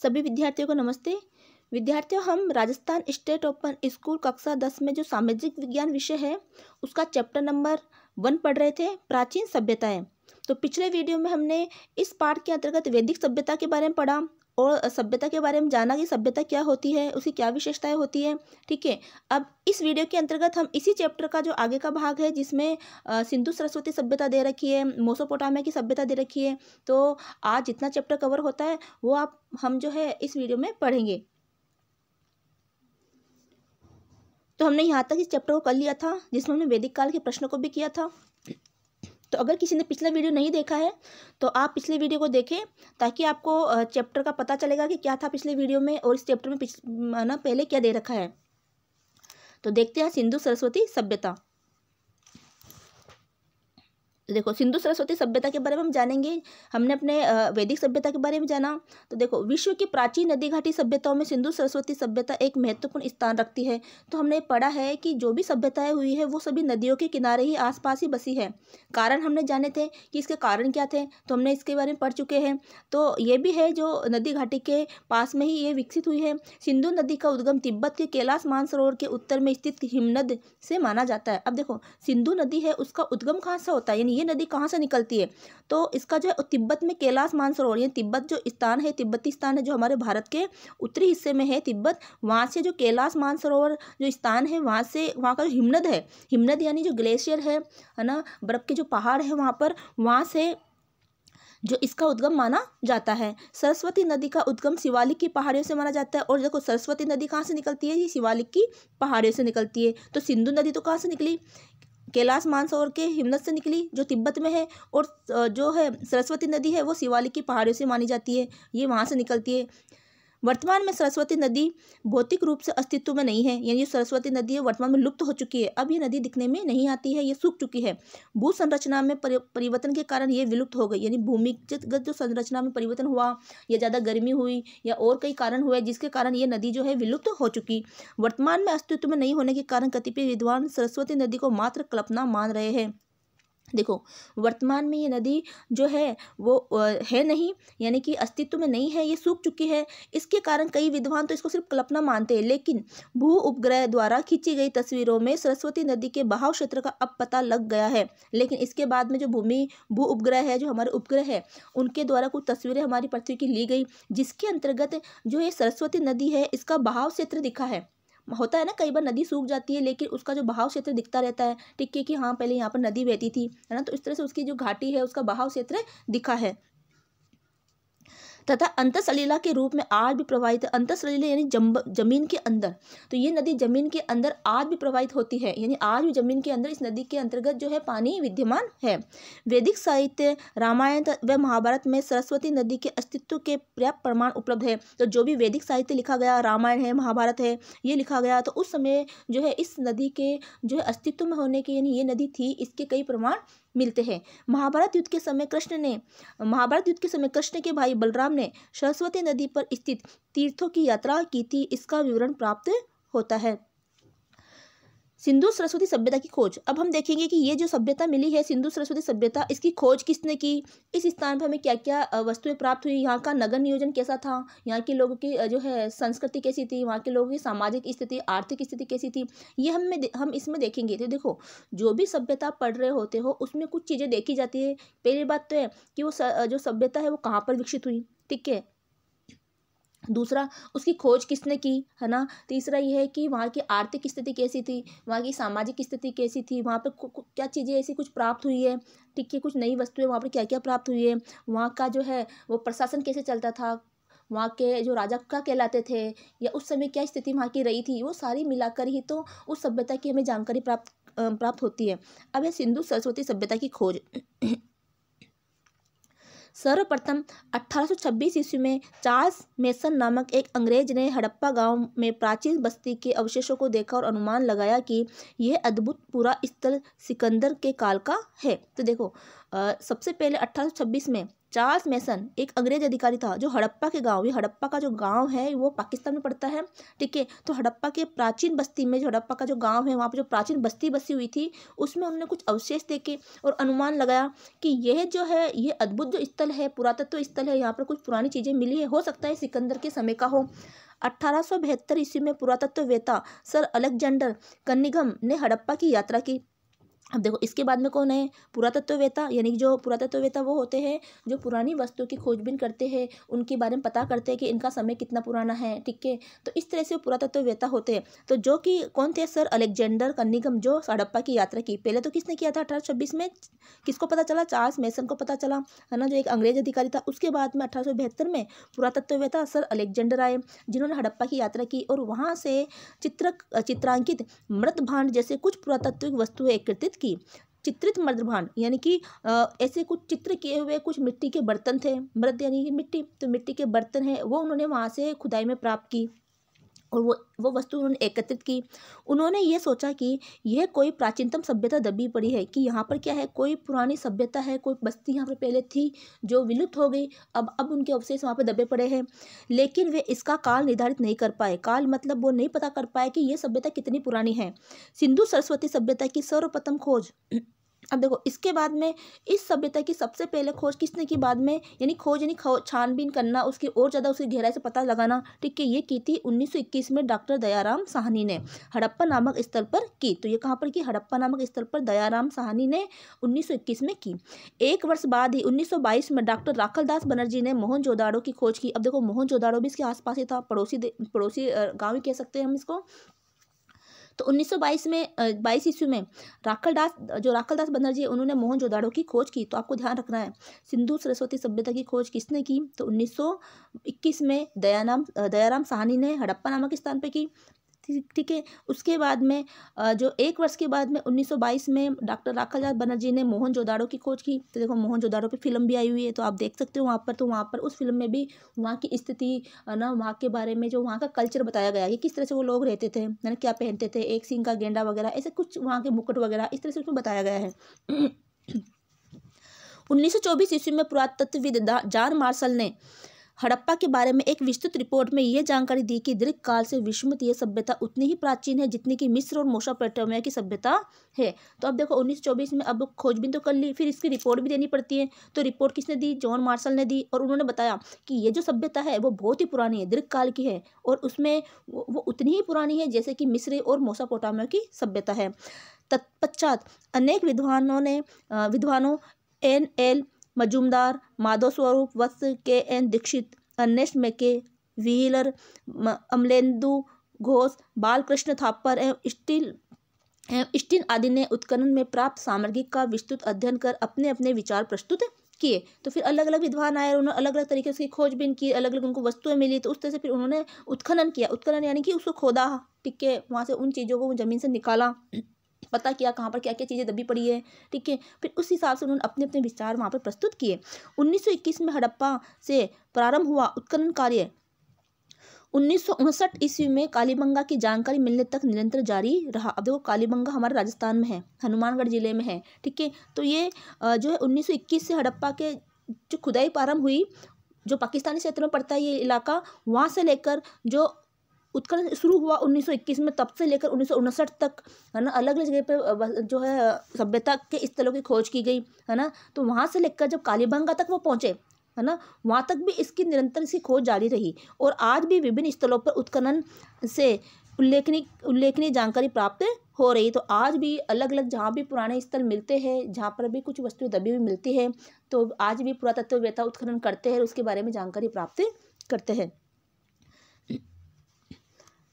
सभी विद्यार्थियों को नमस्ते। विद्यार्थियों, हम राजस्थान स्टेट ओपन स्कूल कक्षा 10 में जो सामाजिक विज्ञान विषय है उसका चैप्टर नंबर 1 पढ़ रहे थे, प्राचीन सभ्यताएं। तो पिछले वीडियो में हमने इस पाठ के अंतर्गत वैदिक सभ्यता के बारे में पढ़ा और सभ्यता के बारे में जाना कि सभ्यता क्या होती है, उसकी क्या विशेषताएं होती है। ठीक है, अब इस वीडियो के अंतर्गत हम इसी चैप्टर का जो आगे का भाग है जिसमें सिंधु सरस्वती सभ्यता दे रखी है, मेसोपोटामिया की सभ्यता दे रखी है, तो आज जितना चैप्टर कवर होता है वो हम जो है इस वीडियो में पढ़ेंगे। तो हमने यहाँ तक इस चैप्टर को कर लिया था जिसमें हमने वैदिक काल के प्रश्नों को भी किया था। तो अगर किसी ने पिछला वीडियो नहीं देखा है तो आप पिछले वीडियो को देखें ताकि आपको चैप्टर का पता चलेगा कि क्या था पिछले वीडियो में और इस चैप्टर में पहले क्या दे रखा है। तो देखते हैं सिंधु सरस्वती सभ्यता। तो देखो, सिंधु सरस्वती सभ्यता के बारे में हम जानेंगे। हमने अपने वैदिक सभ्यता के बारे में जाना। तो देखो, विश्व की प्राचीन नदी घाटी सभ्यताओं में सिंधु सरस्वती सभ्यता एक महत्वपूर्ण स्थान रखती है। तो हमने पढ़ा है कि जो भी सभ्यताएं हुई है वो सभी नदियों के किनारे ही आसपास ही बसी है। कारण हमने जाने थे कि इसके कारण क्या थे, तो हमने इसके बारे में पढ़ चुके हैं। तो ये भी है जो नदी घाटी के पास में ही ये विकसित हुई है। सिंधु नदी का उद्गम तिब्बत के कैलाश मानसरोवर के उत्तर में स्थित हिमनद से माना जाता है। अब देखो, सिंधु नदी है उसका उद्गम कहाँ से होता है, यानी ये नदी कहाँ से निकलती है, तो इसका जो है तिब्बत में कैलाश मानसरोवर, यानी तिब्बत जो स्थान है, तिब्बती स्थान है जो हमारे भारत के उत्तरी हिस्से में है तिब्बत, वहाँ से जो कैलाश मानसरोवर जो स्थान है वहाँ से वहाँ का जो हिमनद है, हिमनद यानी जो ग्लेशियर है ना, बर्फ के जो पहाड़ है वहाँ से जो इसका उद्गम माना जाता है। सरस्वती नदी का उद्गम शिवालिक की पहाड़ियों से माना जाता है। और देखो, सरस्वती नदी कहाँ से निकलती है, ये शिवालिक की पहाड़ियों से निकलती है। तो सिंधु नदी तो कहाँ से निकली, कैलाश मानसरोवर के हिमनद से निकली जो तिब्बत में है। और जो है सरस्वती नदी है वो शिवालिक की पहाड़ियों से मानी जाती है, ये वहाँ से निकलती है। वर्तमान में सरस्वती नदी भौतिक रूप से अस्तित्व में नहीं है, यानी जो सरस्वती नदी है वर्तमान में लुप्त हो चुकी है। अब ये नदी दिखने में नहीं आती है, ये सूख चुकी है। भू संरचना में परिवर्तन के कारण ये विलुप्त हो गई, यानी भूमिगत जो संरचना में परिवर्तन हुआ या ज़्यादा गर्मी हुई या और कई कारण हुए जिसके कारण ये नदी जो है विलुप्त हो चुकी। वर्तमान में अस्तित्व में नहीं होने के कारण कतिपय विद्वान सरस्वती नदी को मात्र कल्पना मान रहे हैं। देखो, वर्तमान में ये नदी जो है वो है नहीं, यानी कि अस्तित्व में नहीं है, ये सूख चुकी है। इसके कारण कई विद्वान तो इसको सिर्फ कल्पना मानते हैं, लेकिन भू उपग्रह द्वारा खींची गई तस्वीरों में सरस्वती नदी के बहाव क्षेत्र का अब पता लग गया है। लेकिन इसके बाद में जो भू उपग्रह है, जो हमारे उपग्रह है, उनके द्वारा कुछ तस्वीरें हमारी पृथ्वी की ली गई जिसके अंतर्गत जो ये सरस्वती नदी है इसका बहाव क्षेत्र दिखा है। होता है ना, कई बार नदी सूख जाती है लेकिन उसका जो बहाव क्षेत्र दिखता रहता है, ठीक है, कि हाँ पहले यहाँ पर नदी बहती थी, है ना, तो इस तरह से उसकी जो घाटी है उसका बहाव क्षेत्र दिखा है। तथा अंतःसलिला के रूप में आज भी प्रवाहित है। अंतःसलिला यानी जमीन के अंदर, तो ये नदी जमीन के अंदर आज भी प्रवाहित होती है, यानी आज भी जमीन के अंदर इस नदी के अंतर्गत जो है पानी विद्यमान है। वैदिक साहित्य रामायण व महाभारत में सरस्वती नदी के अस्तित्व के पर्याप्त प्रमाण उपलब्ध है। तो जो भी वैदिक साहित्य लिखा गया, रामायण है, महाभारत है, ये लिखा गया, तो उस समय जो है इस नदी के जो है अस्तित्व में होने के, यानी ये नदी थी, इसके कई प्रमाण मिलते हैं। महाभारत युद्ध के समय कृष्ण के भाई बलराम ने सरस्वती नदी पर स्थित तीर्थों की यात्रा की थी, इसका विवरण प्राप्त होता है। सिंधु सरस्वती सभ्यता की खोज। अब हम देखेंगे कि ये जो सभ्यता मिली है सिंधु सरस्वती सभ्यता, इसकी खोज किसने की, इस स्थान पर हमें क्या क्या वस्तुएं प्राप्त हुई, यहाँ का नगर नियोजन कैसा था, यहाँ के लोगों की जो है संस्कृति कैसी थी, वहाँ के लोगों की सामाजिक स्थिति, आर्थिक स्थिति कैसी थी, ये हम इसमें देखेंगे। तो देखो, जो भी सभ्यता पढ़ रहे होते हो उसमें कुछ चीज़ें देखी जाती है। पहली बात तो है कि वो जो सभ्यता है वो कहाँ पर विकसित हुई, ठीक है। दूसरा, उसकी खोज किसने की, है ना। तीसरा ये है कि वहाँ की आर्थिक स्थिति कैसी थी, वहाँ की सामाजिक स्थिति कैसी थी, वहाँ पे क्या चीज़ें ऐसी कुछ प्राप्त हुई है, ठीक है, कुछ नई वस्तुएं वहाँ पर क्या क्या प्राप्त हुई है, वहाँ का जो है वो प्रशासन कैसे चलता था, वहाँ के जो राजा क्या कहलाते थे, या उस समय क्या स्थिति वहाँ की रही थी, वो सारी मिलाकर ही तो उस सभ्यता की हमें जानकारी प्राप्त होती है। अब है सिंधु सरस्वती सभ्यता की खोज। सर्वप्रथम 1826 ईस्वी में चार्ल्स मेसन नामक एक अंग्रेज ने हड़प्पा गांव में प्राचीन बस्ती के अवशेषों को देखा और अनुमान लगाया कि यह अद्भुत पूरा स्थल सिकंदर के काल का है। तो देखो, सबसे पहले 1826 में चार्ल्स मेसन एक अंग्रेज अधिकारी था जो हड़प्पा के गांव, ये हड़प्पा का जो गांव है वो पाकिस्तान में पड़ता है, ठीक है। तो हड़प्पा के प्राचीन बस्ती में, जो हड़प्पा का जो गांव है वहाँ पर जो प्राचीन बस्ती बसी हुई थी, उसमें उन्होंने कुछ अवशेष देखे और अनुमान लगाया कि यह जो है ये अद्भुत जो स्थल है, पुरातत्व स्थल है, यहाँ पर कुछ पुरानी चीज़ें मिली है, हो सकता है सिकंदर के समय का हो। 1872 ईस्वी में पुरातत्ववेत्ता सर अलेक्जेंडर कनिंघम ने हड़प्पा की यात्रा की। अब देखो इसके बाद में कौन है, पुरातत्ववेत्ता, यानी कि जो पुरातत्ववेत्ता वो होते हैं जो पुरानी वस्तुओं की खोजबीन करते हैं, उनके बारे में पता करते हैं कि इनका समय कितना पुराना है, ठीक है। तो इस तरह से पुरातत्ववेत्ता होते हैं। तो जो कि कौन थे, सर अलेक्जेंडर कनिंघम, जो हड़प्पा की यात्रा की। पहले तो किसने किया था 1826 में, किसको पता चला, चार्ल्स मेसन को पता चला, है ना, जो एक अंग्रेज अधिकारी था। उसके बाद में 1872 में पुरातत्ववेत्ता सर अलेक्जेंडर आए, जिन्होंने हड़प्पा की यात्रा की और वहाँ से चित्रांकित मृत भांड जैसे कुछ पुरातात्विक वस्तुएं एकत्रित की। चित्रित मृत भांड यानी कि ऐसे कुछ चित्र किए हुए कुछ मिट्टी के बर्तन थे, मृत यानी कि मिट्टी, तो मिट्टी के बर्तन है वो उन्होंने वहाँ से खुदाई में प्राप्त की और वो वस्तु उन्होंने एकत्रित की। उन्होंने ये सोचा कि यह कोई प्राचीनतम सभ्यता दबी पड़ी है, कि यहाँ पर क्या है, कोई पुरानी सभ्यता है, कोई बस्ती यहाँ पर पहले थी जो विलुप्त हो गई, अब उनके अवशेष वहाँ पर दबे पड़े हैं। लेकिन वे इसका काल निर्धारित नहीं कर पाए। काल मतलब वो नहीं पता कर पाए कि ये सभ्यता कितनी पुरानी है। सिंधु सरस्वती सभ्यता की सर्वप्रथम खोज। अब देखो इसके बाद में इस सभ्यता की सबसे पहले खोज किसने की, बाद में, यानी खोज यानी छानबीन करना, उसकी और ज़्यादा उसकी गहराई से पता लगाना, ठीक है, ये की थी 1921 में डॉक्टर दयाराम साहनी ने हड़प्पा नामक स्थल पर की। तो ये कहाँ पर की, हड़प्पा नामक स्थल पर दयाराम साहनी ने 1921 में की। एक वर्ष बाद ही 1922 में डॉक्टर राखलदास बनर्जी ने मोहनजोदाड़ो की खोज की। अब देखो मोहनजोदाड़ो भी इसके आसपास ही था, पड़ोसी गाँव ही कह सकते हैं हम इसको। तो 1922 में 22 ईस्वी में राखलदास बनर्जी उन्होंने मोहनजोदाड़ो की खोज की। तो आपको ध्यान रखना है, सिंधु सरस्वती सभ्यता की खोज किसने की, तो 1921 में दयाराम साहनी ने हड़प्पा नामक स्थान पे की, ठीक है। उसके बाद में जो एक वर्ष के बाद में 1922 में डॉक्टर राखलदास बनर्जी ने मोहनजोदाड़ो की खोज की। तो देखो मोहनजोदाड़ो पे फिल्म भी आई हुई है, तो आप देख सकते हो वहाँ पर। तो वहाँ पर उस फिल्म में भी वहाँ की स्थिति ना, वहाँ के बारे में, जो वहाँ का कल्चर बताया गया है कि किस तरह से वो लोग रहते थे, ना क्या पहनते थे, एक सींग का गेंडा वगैरह, ऐसे कुछ वहाँ के मुकुट वगैरह, इस तरह से उसमें बताया गया है। 1924 ईस्वी में पुरातत्वविद जॉन मार्शल ने हड़प्पा के बारे में एक विस्तृत रिपोर्ट में यह जानकारी दी कि दीर्घ काल से विस्मृत यह सभ्यता उतनी ही प्राचीन है जितनी कि मिस्र और मेसोपोटामिया की सभ्यता है। तो अब देखो 1924 में अब खोजबीन तो कर ली, फिर इसकी रिपोर्ट भी देनी पड़ती है। तो रिपोर्ट किसने दी, जॉन मार्शल ने दी, और उन्होंने बताया कि ये जो सभ्यता है वो बहुत ही पुरानी है, दीर्घ काल की है, और उसमें वो उतनी ही पुरानी है जैसे कि मिस्र और मेसोपोटामिया की सभ्यता है। तत्पश्चात अनेक विद्वानों N.L. मजूमदार, माधव स्वरूप वत्स, K.N. दीक्षित, अर्नेस्ट मैके, व्हीलर, अमलेंदु घोष, बालकृष्ण थापर एवं स्टीन आदि ने उत्खनन में प्राप्त सामग्री का विस्तृत अध्ययन कर अपने अपने विचार प्रस्तुत किए। तो फिर अलग अलग विद्वान आए, उन्होंने अलग अलग तरीके से खोजबीन की, अलग अलग उनको वस्तुएं मिली, तो उस तरह से फिर उन्होंने उत्खनन किया। उत्खनन यानी कि उसको खोदा, ठीक है, वहाँ से उन चीज़ों को जमीन से निकाला, पता किया कहाँ पर क्या क्या चीज़ें दबी पड़ी है, ठीक है। फिर उस हिसाब से उन्होंने अपने अपने विचार वहाँ पर प्रस्तुत किए। 1921 में हड़प्पा से प्रारंभ हुआ उत्खनन कार्य 1959 ईस्वी में कालीबंगा की जानकारी मिलने तक निरंतर जारी रहा। अब देखो कालीबंगा हमारे राजस्थान में है, हनुमानगढ़ जिले में है, ठीक है। तो ये जो है 1921 से हड़प्पा के जो खुदाई प्रारंभ हुई, जो पाकिस्तानी क्षेत्र में पड़ता है ये इलाका, वहाँ से लेकर जो उत्खनन शुरू हुआ 1921 में, तब से लेकर 1959 तक, है ना, अलग अलग जगह पर जो है सभ्यता के स्थलों की खोज की गई, है ना। तो वहाँ से लेकर जब कालीबंगा तक वो पहुँचे, है ना, वहाँ तक भी इसकी इसकी खोज जारी रही, और आज भी विभिन्न स्थलों पर उत्खनन से उल्लेखनीय जानकारी प्राप्त हो रही। तो आज भी अलग अलग जहाँ भी पुराने स्थल मिलते हैं, जहाँ पर भी कुछ वस्तुएं दबी हुई मिलती है, तो आज भी पुरातत्ववेत्ता उत्खनन करते हैं, उसके बारे में जानकारी प्राप्त करते हैं।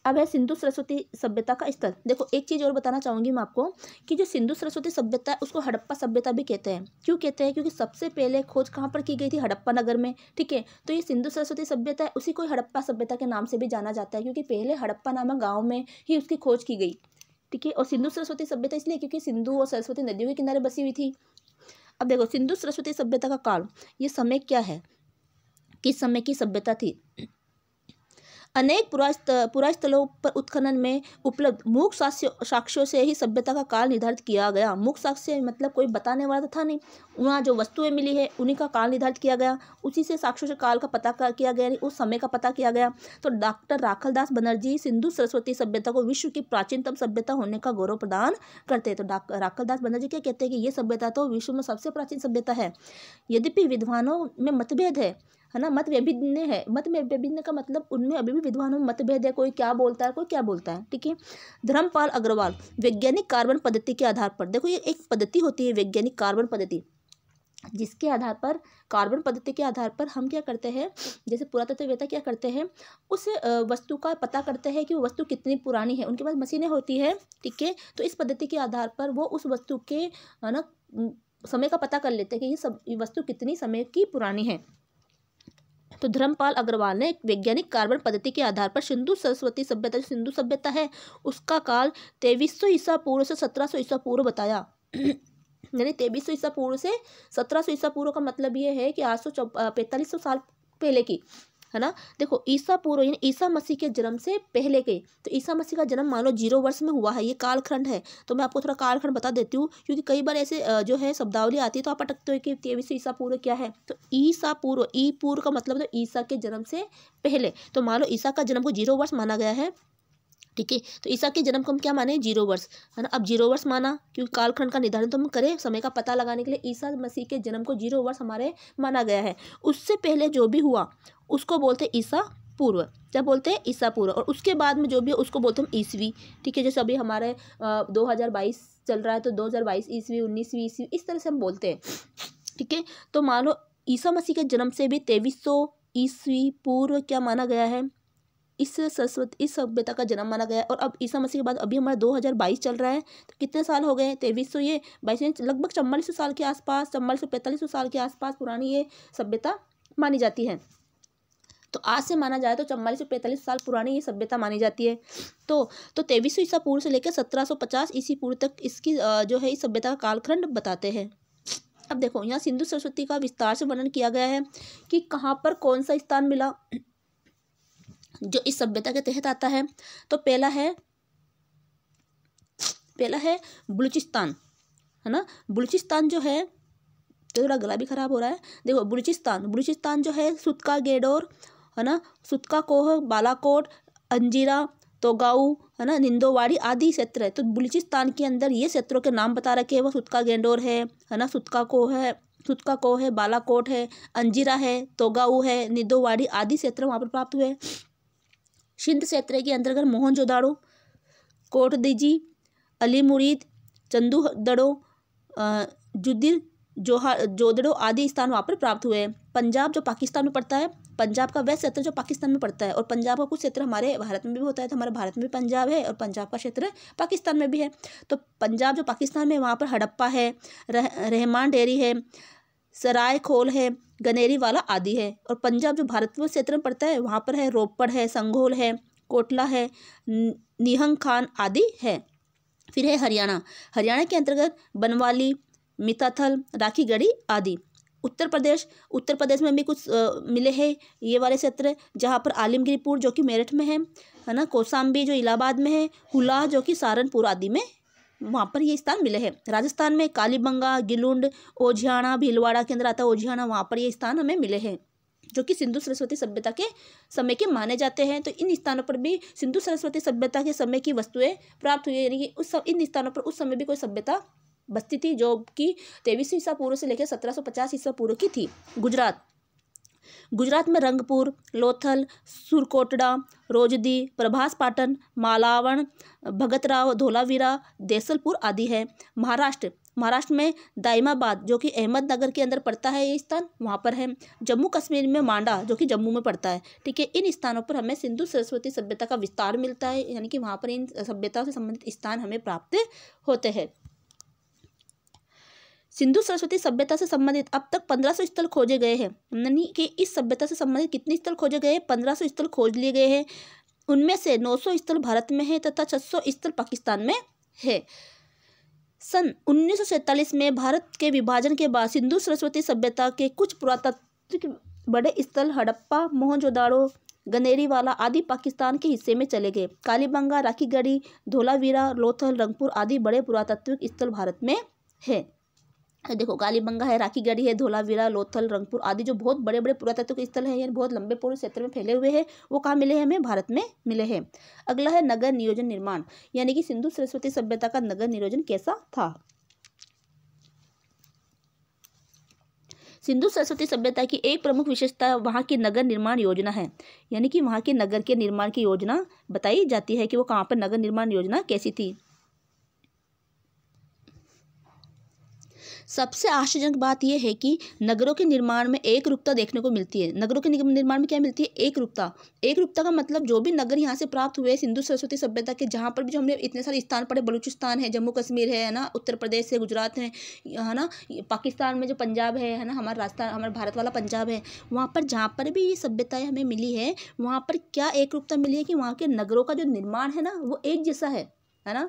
अब है सिंधु सरस्वती सभ्यता का स्थल। देखो एक चीज़ और बताना चाहूँगी मैं आपको कि जो सिंधु सरस्वती सभ्यता है उसको हड़प्पा सभ्यता भी कहते हैं। क्यों कहते हैं? क्योंकि सबसे पहले खोज कहाँ पर की गई थी? हड़प्पा नगर में, ठीक है। तो ये सिंधु सरस्वती सभ्यता है, उसी को हड़प्पा सभ्यता के नाम से भी जाना जाता है, क्योंकि पहले हड़प्पा नामक गाँव में ही उसकी खोज की गई, ठीक है। और सिंधु सरस्वती सभ्यता इसलिए क्योंकि सिंधु और सरस्वती नदियों के किनारे बसी हुई थी। अब देखो सिंधु सरस्वती सभ्यता का काल, ये समय क्या है, किस समय की सभ्यता थी। अनेक पुरास्थलों पर उत्खनन में उपलब्ध मुख्य साक्ष्यों से ही सभ्यता का काल निर्धारित किया गया। मुख्य साक्ष्य मतलब कोई बताने वाला तो था नहीं, वहाँ जो वस्तुएं मिली है उन्हीं का काल निर्धारित किया गया, उसी से साक्ष्यों से काल का पता किया गया, उस समय का पता किया गया। तो डॉक्टर राखलदास बनर्जी सिंधु सरस्वती सभ्यता को विश्व की प्राचीनतम सभ्यता होने का गौरव प्रदान करते हैं। तो राखलदास बनर्जी क्या कहते हैं कि ये सभ्यता तो विश्व में सबसे प्राचीन सभ्यता है। यद्यपि विद्वानों में मतभेद है ना, मत वैभिन्न है। मत में वैभिन्न का मतलब उनमें अभी भी विद्वानों में मतभेद है, कोई क्या बोलता है कोई क्या बोलता है। ठीक है। धर्मपाल अग्रवाल वैज्ञानिक कार्बन पद्धति के आधार पर, देखो ये एक पद्धति होती है वैज्ञानिक कार्बन पद्धति, जिसके आधार पर कार्बन पद्धति के आधार पर हम क्या करते हैं, जैसे पुरातत्ववेत्ता क्या करते हैं, उस वस्तु का पता करते हैं कि वो वस्तु कितनी पुरानी है। उनके पास मशीनें होती है, ठीक है। तो इस पद्धति के आधार पर वो उस वस्तु के है ना समय का पता कर लेते हैं कि ये वस्तु कितनी समय की पुरानी है। तो धर्मपाल अग्रवाल ने वैज्ञानिक कार्बन पद्धति के आधार पर सिंधु सरस्वती सभ्यता, जो सिंधु सभ्यता है उसका काल 2300 ईसा पूर्व से 1700 ईसा पूर्व बताया। यानी 2300 ईसा पूर्व से 1700 ईसा पूर्व का मतलब ये है कि 4500 साल पहले की, है ना। देखो ईसा पूर्व यानी ईसा मसीह के जन्म से पहले के, तो ईसा मसीह का जन्म मान लो 0 वर्ष में हुआ है, ये कालखंड है। तो मैं आपको थोड़ा कालखंड बता देती हूँ, क्योंकि कई बार ऐसे जो है शब्दावली आती है तो आप अटकते हो कि 2300 ईसा पूर्व क्या है। तो ईसा पूर्व, ई पूर्व का मतलब तो ईसा के जन्म से पहले। तो मान लो ईसा का जन्म को 0 वर्ष माना गया है, ठीक है। तो ईसा के जन्म को हम क्या माने 0 वर्ष, है ना। अब 0 वर्ष माना क्योंकि कालखंड का निर्धारण तो हम करें समय का पता लगाने के लिए, ईसा मसीह के जन्म को 0 वर्ष हमारे माना गया है। उससे पहले जो भी हुआ उसको बोलते हैं ईसा पूर्व, क्या बोलते हैं ईसा पूर्व। और उसके बाद में जो भी उसको बोलते हैं हम ईसवी, ठीक है। जैसे अभी हमारे 2022 चल रहा है तो 2022 ईस्वी, 19वीं ईस्वी, इस तरह से हम बोलते हैं, ठीक है। तो मान लो ईसा मसीह के जन्म से भी 2300 ईस्वी पूर्व क्या माना गया है, इस सभ्यता का जन्म माना गया है। और अब ईसा मसीह के बाद अभी हमारा 2022 चल रहा है, तो कितने साल हो गए 2300, ये 22 लगभग 4400 साल के आसपास, 4400-4500 साल के आसपास पुरानी ये सभ्यता मानी जाती है। तो आज से माना जाए तो 44-45 साल पुरानी ये सभ्यता मानी जाती है। तो 2300 ईसा पूर्व से लेकर 1750 ईसा पूर्व तक इसकी जो है इस सभ्यता का कालखंड बताते हैं। अब देखो यहाँ सिंधु सरस्वती का विस्तार से वर्णन किया गया है कि कहाँ पर कौन सा स्थान मिला जो इस सभ्यता के तहत आता है। तो पहला है बलूचिस्तान, है ना। बलूचिस्तान जो है, तो थोड़ा गला भी खराब हो रहा है। देखो बलूचिस्तान जो है सुतका गेडोर, है ना, सुतका कोह, बालाकोट, अंजीरा, तोगाऊ, है ना, निंदोवाड़ी आदि क्षेत्र है। तो बलूचिस्तान के अंदर ये क्षेत्रों के नाम बता रखे हैं, वो सुतका गेडोर है ना, सुतका कोह है, बालाकोट है, अंजीरा है, तोगाऊ है, निंदोवाड़ी आदि क्षेत्र वहाँ पर प्राप्त हुए। सिंध क्षेत्र के अंतर्गत मोहनजोदाड़ो, कोटदीजी, अली मुरीद, चंदूदड़ो, जुदिर, जोदड़ो आदि स्थान वहाँ पर प्राप्त हुए। पंजाब जो पाकिस्तान में पड़ता है, पंजाब का वह क्षेत्र जो पाकिस्तान में पड़ता है, और पंजाब का कुछ क्षेत्र हमारे भारत में भी होता है। तो हमारे भारत में भी पंजाब है और पंजाब का क्षेत्र पाकिस्तान में भी है। तो पंजाब जो पाकिस्तान में, वहाँ पर हड़प्पा है, रहमान डेरी है, सराय खोल है, गनेरी वाला आदि है। और पंजाब जो भारत क्षेत्र में पड़ता है, वहाँ पर है रोपड़ है, संघोल है, कोटला है, निहंग खान आदि है। फिर है हरियाणा के अंतर्गत बनवाली, मिताथल, राखीगढ़ी आदि। उत्तर प्रदेश में भी कुछ मिले हैं ये वाले क्षेत्र, जहाँ पर आलमगीरपुर जो कि मेरठ में है ना, कौसाम्बी जो इलाहाबाद में है, हुला जो कि सहारनपुर आदि में, वहाँ पर ये स्थान मिले हैं। राजस्थान में कालीबंगा, गिलुंड, ओझियाना, भीलवाड़ा के अंदर आता है ओझियाना, वहाँ पर ये स्थान हमें मिले हैं जो कि सिंधु सरस्वती सभ्यता के समय के माने जाते हैं। तो इन स्थानों पर भी सिंधु सरस्वती सभ्यता के समय की वस्तुएं प्राप्त हुई, यानी कि इन स्थानों पर उस समय भी कोई सभ्यता बस्ती थी जो कि 2300 ईसा पूर्व से लेकर 1750 ईसा पूर्व की थी। गुजरात में रंगपुर, लोथल, सुरकोटड़ा, रोजदी, प्रभास पाटन, मालावण, भगतराव, धोलावीरा, देसलपुर आदि है। महाराष्ट्र में दाइमाबाद जो कि अहमदनगर के अंदर पड़ता है ये स्थान, वहाँ पर है। जम्मू कश्मीर में मांडा जो कि जम्मू में पड़ता है, ठीक है। इन स्थानों पर हमें सिंधु सरस्वती सभ्यता का विस्तार मिलता है, यानी कि वहाँ पर इन सभ्यताओं से संबंधित स्थान हमें प्राप्त होते हैं। सिंधु सरस्वती सभ्यता से संबंधित अब तक 1500 स्थल खोजे गए हैं, यानी कि इस सभ्यता से संबंधित कितने स्थल खोजे गए हैं, 1500 स्थल खोज लिए गए हैं। उनमें से 900 स्थल भारत में है तथा 600 स्थल पाकिस्तान में है। सन 1947 में भारत के विभाजन के बाद सिंधु सरस्वती सभ्यता के कुछ पुरातात्विक बड़े स्थल हड़प्पा, मोहनजोदाड़ो, गनेरीवाला आदि पाकिस्तान के हिस्से में चले गए। कालीबंगा, राखीगढ़ी, धोलावीरा, लोथल, रंगपुर आदि बड़े पुरातात्विक स्थल भारत में है। देखो कालीबंगा है, राखीगढ़ी है, धोलावीरा, लोथल, रंगपुर आदि जो बहुत बड़े बड़े पुरातात्विक स्थल हैं, यानी बहुत लंबे पूरे क्षेत्र में फैले हुए हैं, वो कहाँ मिले हैं? हमें भारत में मिले हैं। अगला है नगर नियोजन निर्माण, यानी कि सिंधु सरस्वती सभ्यता का नगर नियोजन कैसा था। सिंधु सरस्वती सभ्यता की एक प्रमुख विशेषता वहाँ की नगर निर्माण योजना है, यानी कि वहाँ के नगर के निर्माण की योजना बताई जाती है कि वो कहाँ पर नगर निर्माण योजना कैसी थी। सबसे आश्चर्यजनक बात यह है कि नगरों के निर्माण में एक रूपता देखने को मिलती है। नगरों के निर्माण में क्या मिलती है? एक रूपता। एक रूपता का मतलब जो भी नगर यहाँ से प्राप्त हुए सिंधु सरस्वती सभ्यता के, जहाँ पर भी जो हमने इतने सारे स्थान पढ़े, बलूचिस्तान है, जम्मू कश्मीर है ना, उत्तर प्रदेश है, गुजरात है ना, पाकिस्तान में जो पंजाब है ना, हमारा राजस्थान, हमारा भारत वाला पंजाब है, वहाँ पर जहाँ पर भी ये सभ्यताएँ हमें मिली है, वहाँ पर क्या एक रूपता मिली है कि वहाँ के नगरों का जो निर्माण है ना, वो एक जैसा है ना।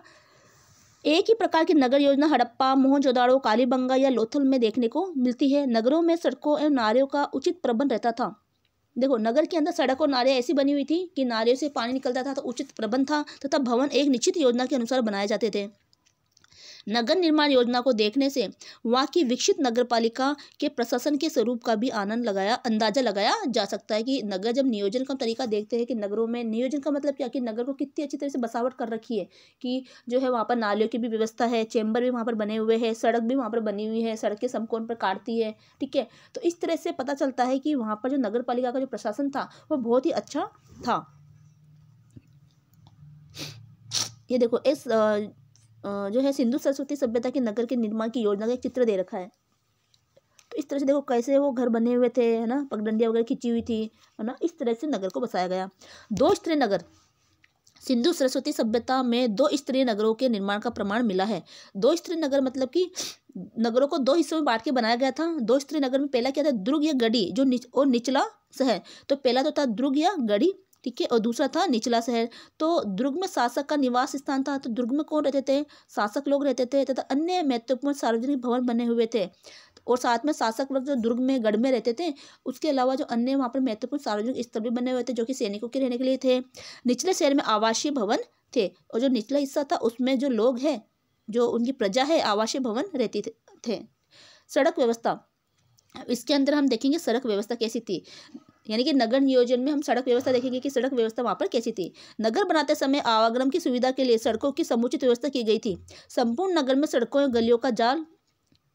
एक ही प्रकार की नगर योजना हड़प्पा, मोहनजोदाड़ो, कालीबंगा या लोथल में देखने को मिलती है। नगरों में सड़कों एवं नालियों का उचित प्रबंध रहता था। देखो नगर के अंदर सड़क और नालियाँ ऐसी बनी हुई थी कि नालियों से पानी निकलता था, तो उचित प्रबंध था तथा भवन एक निश्चित योजना के अनुसार बनाए जाते थे। नगर निर्माण योजना को देखने से वहाँ की विकसित नगरपालिका के प्रशासन के स्वरूप का भी अंदाजा लगाया जा सकता है कि नगर जब नियोजन का तरीका देखते हैं कि नगरों में नियोजन का मतलब क्या, कि नगर को कितनी अच्छी तरह से बसावट कर रखी है, कि जो है वहाँ पर नालियों की भी व्यवस्था है, चैम्बर भी वहाँ पर बने हुए हैं, सड़क भी वहाँ पर बनी हुई है, सड़क के समकोण पर काटती है, ठीक है। तो इस तरह से पता चलता है कि वहाँ पर जो नगर पालिका का जो प्रशासन था वो बहुत ही अच्छा था। ये देखो इस जो है सिंधु सरस्वती सभ्यता के नगर के निर्माण की योजना का एक चित्र दे रखा है। तो इस तरह से देखो कैसे वो घर बने हुए थे, है ना, पगडंडियाँ वगैरह खींची हुई थी, है ना, इस तरह से नगर को बसाया गया। 2 स्तरीय नगर, सिंधु सरस्वती सभ्यता में 2 स्तरीय नगरों के निर्माण का प्रमाण मिला है। 2 स्तरीय नगर मतलब कि नगरों को 2 हिस्सों में बांट के बनाया गया था। 2 स्तरीय नगर में पहला क्या था? दुर्ग या गढ़ी, जो और निचला शहर। तो पहला तो था दुर्ग या गढ़ी, ठीक है, और दूसरा था निचला शहर। तो दुर्ग में शासक का निवास स्थान था। तो दुर्ग में कौन रहते थे? शासक लोग रहते थे तथा अन्य महत्वपूर्ण सार्वजनिक भवन बने हुए थे। और साथ में शासक लोग जो दुर्ग में गढ़ में रहते थे, उसके अलावा जो अन्य वहाँ पर महत्वपूर्ण सार्वजनिक स्थल भी बने हुए थे जो कि सैनिकों के रहने के लिए थे। निचले शहर में आवासीय भवन थे, और जो निचला हिस्सा था उसमें जो लोग हैं, जो उनकी प्रजा है, आवासीय भवन रहती थे। सड़क व्यवस्था, इसके अंदर हम देखेंगे सड़क व्यवस्था कैसी थी, यानी कि नगर नियोजन में हम सड़क व्यवस्था देखेंगे कि सड़क व्यवस्था वहाँ पर कैसी थी। नगर बनाते समय आवागमन की सुविधा के लिए सड़कों की समुचित व्यवस्था की गई थी। संपूर्ण नगर में सड़कों और गलियों का जाल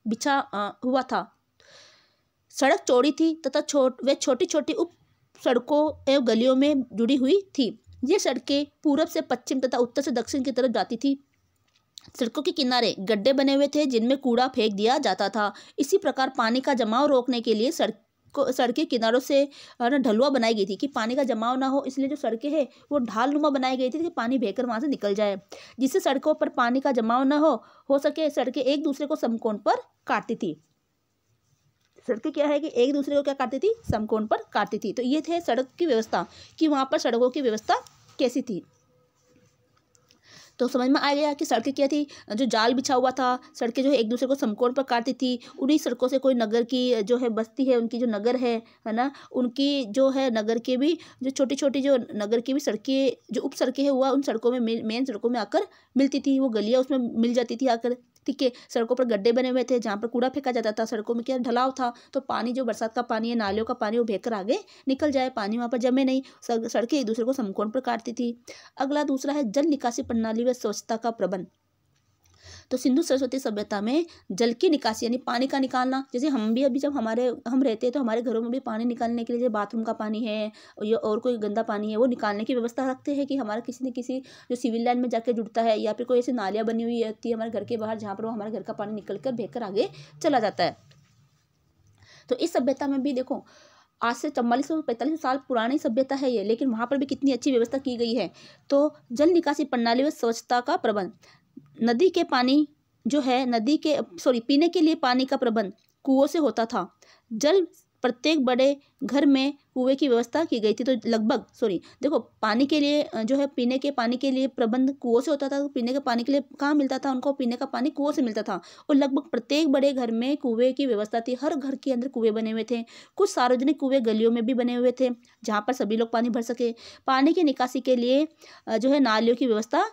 बिछा हुआ था। सड़क चौड़ी थी तथा वे छोटी छोटी उप सड़कों एवं गलियों में जुड़ी हुई थी। ये सड़कें पूरब से पश्चिम तथा उत्तर से दक्षिण की तरफ जाती थी। सड़कों के किनारे गड्ढे बने हुए थे जिनमें कूड़ा फेंक दिया जाता था। इसी प्रकार पानी का जमाव रोकने के लिए सड़क के किनारों से ढलुआ बनाई गई थी कि पानी का जमाव ना हो, इसलिए जो सड़कें हैं वो ढालनुमा बनाई गई थी कि पानी बहकर वहां से निकल जाए, जिससे सड़कों पर पानी का जमाव ना हो सके। सड़कें एक दूसरे को समकोण पर काटती थी। सड़कें क्या है कि एक दूसरे को क्या काटती थी? समकोण पर काटती थी। तो ये थे सड़क की व्यवस्था कि वहां पर सड़कों की व्यवस्था कैसी थी। तो समझ में आ गया कि सड़कें क्या थी? जो जाल बिछा हुआ था, सड़कें जो है एक दूसरे को समकोण पर काटती थी। उन्हीं सड़कों से कोई नगर की जो है बस्ती है, उनकी जो नगर है ना, उनकी जो है नगर के भी जो छोटी छोटी जो नगर की भी सड़कें, जो उप सड़कें है, हुआ उन सड़कों में मेन सड़कों में आकर मिलती थी। वो गलियाँ उसमें मिल जाती थी आकर, ठीक है। सड़कों पर गड्ढे बने हुए थे जहाँ पर कूड़ा फेंका जाता था। सड़कों में क्या ढलाव था, तो पानी जो बरसात का पानी है, नालियों का पानी, वो बहकर आगे निकल जाए, पानी वहाँ पर जमे नहीं। सड़कें एक दूसरे को समकोण पर काटती थी। अगला दूसरा है जल निकासी प्रणाली व स्वच्छता का प्रबंध। तो सिंधु सरस्वती सभ्यता में जल की निकासी यानी पानी का निकालना, जैसे हम भी अभी जब हम रहते हैं तो हमारे घरों में भी पानी निकालने के लिए, जैसे बाथरूम का पानी है या और कोई गंदा पानी है, वो निकालने की व्यवस्था रखते हैं कि हमारा किसी न किसी जो सिविल लाइन में जाके जुड़ता है, या फिर कोई ऐसी नालियाँ बनी हुई होती है हमारे घर के बाहर, जहाँ पर वो हमारे घर का पानी निकल कर बहकर आगे चला जाता है। तो इस सभ्यता में भी देखो आज से 4445 साल पुरानी सभ्यता है ये, लेकिन वहाँ पर भी कितनी अच्छी व्यवस्था की गई है। तो जल निकासी प्रणाली व स्वच्छता का प्रबंध, नदी के पानी जो है पीने के लिए पानी का प्रबंध कुओं से होता था। जल प्रत्येक बड़े घर में कुएं की व्यवस्था की गई थी। तो देखो पानी के लिए जो है पीने के पानी के लिए प्रबंध कुओं से होता था। तो पीने के पानी के लिए कहाँ मिलता था उनको? पीने का पानी कुओं से मिलता था। और लगभग प्रत्येक बड़े घर में कुएं की व्यवस्था थी। हर घर के अंदर कुएं बने हुए थे। कुछ सार्वजनिक कुएं गलियों में भी बने हुए थे जहाँ पर सभी लोग पानी भर सके। पानी की निकासी के लिए जो है नालियों की व्यवस्था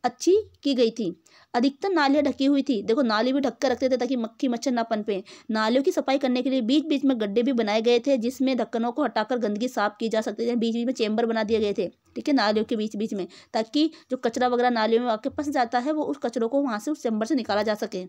अच्छी की गई थी। अधिकतर नालियाँ ढकी हुई थी। देखो नाली भी ढक कर रखते थे ताकि मक्खी मच्छर ना पनपे। नालियों की सफाई करने के लिए बीच बीच में गड्ढे भी बनाए गए थे जिसमें ढक्कनों को हटाकर गंदगी साफ की जा सकती है। बीच बीच में चेंबर बना दिए गए थे, ठीक है, नालियों के बीच बीच में, ताकि जो कचरा वगैरह नालियों में आके फंस जाता है वो उस कचरों को वहां से उस चेंबर से निकाला जा सके।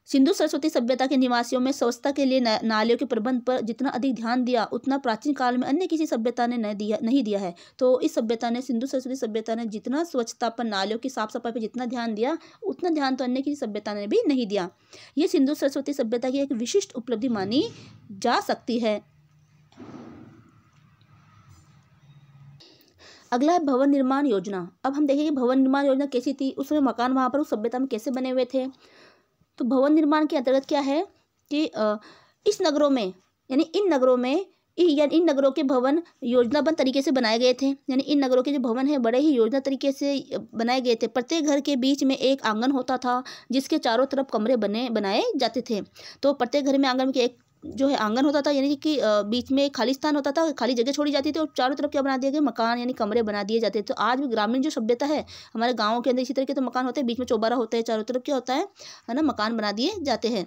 सिंधु सरस्वती सभ्यता के निवासियों में स्वच्छता के लिए नालियों के प्रबंध पर जितना अधिक ध्यान दिया उतना प्राचीन काल में अन्य किसी सभ्यता ने नहीं दिया है। तो इस सभ्यता ने, सिंधु सरस्वती सभ्यता ने जितना स्वच्छता पर, नालियों की साफ सफाई पर जितना ध्यान दिया उतना ध्यान तो अन्य किसी सभ्यता ने भी नहीं दिया। ये सिंधु सरस्वती सभ्यता की एक विशिष्ट उपलब्धि मानी जा सकती है। अगला है भवन निर्माण योजना। अब हम देखेंगे भवन निर्माण योजना कैसी थी, उस समय मकान वहाँ पर उस सभ्यता में कैसे बने हुए थे। तो भवन निर्माण के अंतर्गत क्या है कि इस नगरों में, यानी इन नगरों में, इन नगरों के भवन योजनाबद्ध तरीके से बनाए गए थे। यानी इन नगरों के जो भवन है बड़े ही योजना तरीके से बनाए गए थे। प्रत्येक घर के बीच में एक आंगन होता था जिसके चारों तरफ कमरे बनाए जाते थे। तो प्रत्येक घर में आंगन के एक जो है आंगन होता था, यानी कि बीच में खाली स्थान होता था, खाली जगह छोड़ी जाती थी और चारों तरफ क्या बना दिए गए? मकान यानी कमरे बना दिए जाते थे। तो आज भी ग्रामीण जो सभ्यता है हमारे गाँव के अंदर इसी तरह के तो मकान होते हैं, बीच में चौबारा होता है, चारों तरफ क्या होता है ना, मकान बना दिए जाते हैं।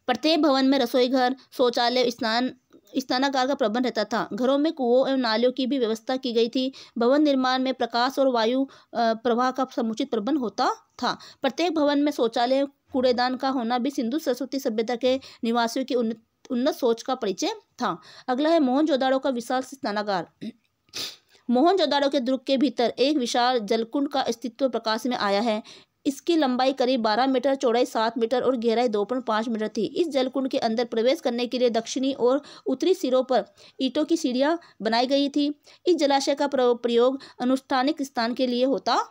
प्रत्येक भवन में रसोई घर, शौचालय, स्नानागार का प्रबंध रहता था। घरों में कुओं एवं नालियों की भी व्यवस्था की गई थी। भवन निर्माण में प्रकाश और वायु प्रवाह का समुचित प्रबंध होता था। प्रत्येक भवन में शौचालय, कूड़ेदान का होना भी सिंधु सरस्वती सभ्यता के निवासियों की उन्नत सोच का परिचय था। अगला है मोहनजोदाड़ो का विशाल स्नानागार। मोहनजोदाड़ो के दुर्ग के भीतर एक विशाल जलकुंड का अस्तित्व प्रकाश में आया है। इसकी लंबाई करीब 12 मीटर, चौड़ाई 7 मीटर और गहराई 2.5 मीटर थी। इस जलकुंड के अंदर प्रवेश करने के लिए दक्षिणी और उत्तरी सिरों पर ईंटों की सीढ़ियां बनाई गई थी। इस जलाशय का प्रयोग अनुष्ठानिक स्नान के लिए होता